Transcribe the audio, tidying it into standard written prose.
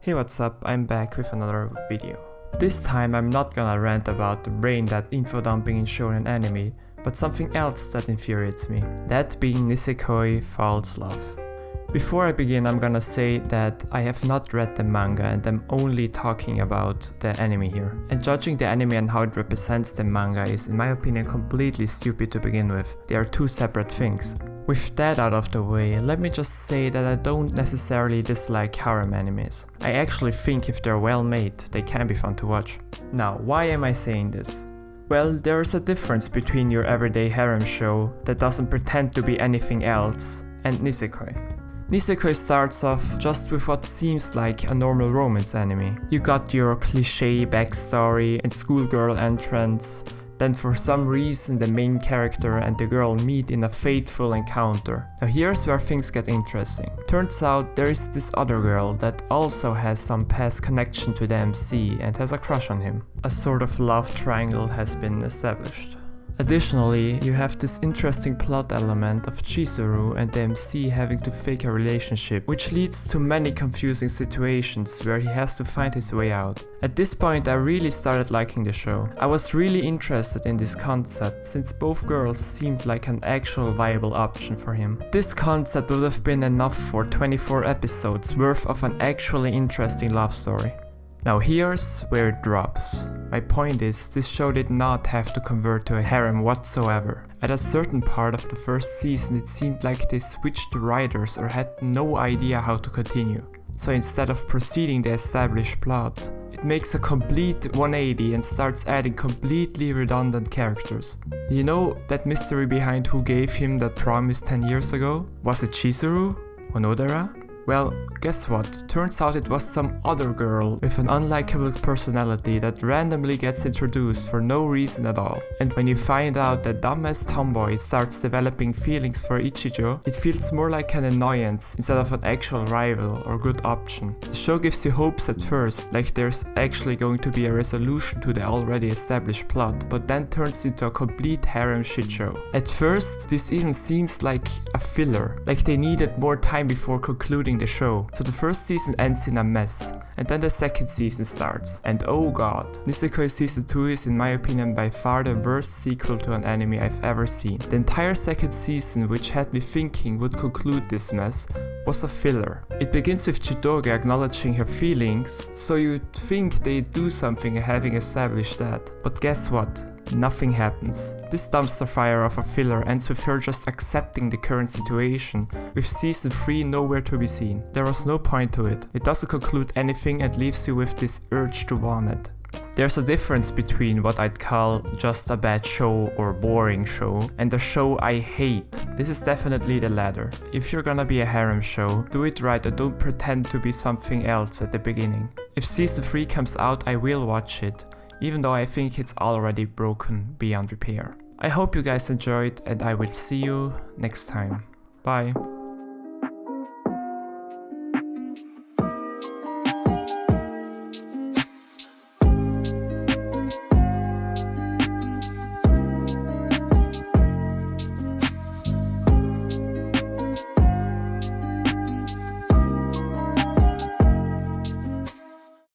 Hey, what's up? I'm back with another video. This time I'm not gonna rant about the brain that info dumping in shonen anime, but something else that infuriates me. That being Nisekoi False Love. Before I begin, I'm gonna say that I have not read the manga and I'm only talking about the anime here. And judging the anime and how it represents the manga is, in my opinion, completely stupid to begin with. They are two separate things. With that out of the way, let me just say that I don't necessarily dislike harem animes. I actually think if they're well made, they can be fun to watch. Now, why am I saying this? Well, there is a difference between your everyday harem show that doesn't pretend to be anything else and Nisekoi. Nisekoi starts off just with what seems like a normal romance anime. You got your cliché backstory and schoolgirl entrance, then for some reason the main character and the girl meet in a fateful encounter. Now here's where things get interesting. Turns out there is this other girl that also has some past connection to the MC and has a crush on him. A sort of love triangle has been established. Additionally, you have this interesting plot element of Chizuru and the MC having to fake a relationship, which leads to many confusing situations where he has to find his way out. At this point, I really started liking the show. I was really interested in this concept since both girls seemed like an actual viable option for him. This concept would have been enough for 24 episodes worth of an actually interesting love story. Now here's where it drops. My point is, this show did not have to convert to a harem whatsoever. At a certain part of the first season it seemed like they switched the writers or had no idea how to continue. So instead of proceeding the established plot, it makes a complete 180 and starts adding completely redundant characters. You know that mystery behind who gave him that promise 10 years ago? Was it Chizuru? Onodera? Well, guess what? Turns out it was some other girl with an unlikable personality that randomly gets introduced for no reason at all. And when you find out that dumbass tomboy starts developing feelings for Ichijo, it feels more like an annoyance instead of an actual rival or good option. The show gives you hopes at first, like there's actually going to be a resolution to the already established plot, but then turns into a complete harem shitshow. At first, this even seems like a filler, like they needed more time before concluding the show. So the first season ends in a mess, and then the second season starts. And oh god, Nisekoi season 2 is in my opinion by far the worst sequel to an anime I've ever seen. The entire second season, which had me thinking would conclude this mess, was a filler. It begins with Chitoge acknowledging her feelings, so you'd think they'd do something having established that. But guess what? Nothing happens. This dumpster fire of a filler ends with her just accepting the current situation, with season 3 nowhere to be seen. There was no point to it. It doesn't conclude anything and leaves you with this urge to vomit. There's a difference between what I'd call just a bad show or boring show and a show I hate. This is definitely the latter. If you're gonna be a harem show, do it right and don't pretend to be something else at the beginning. If season 3 comes out, I will watch it, even though I think it's already broken beyond repair. I hope you guys enjoyed and I will see you next time. Bye.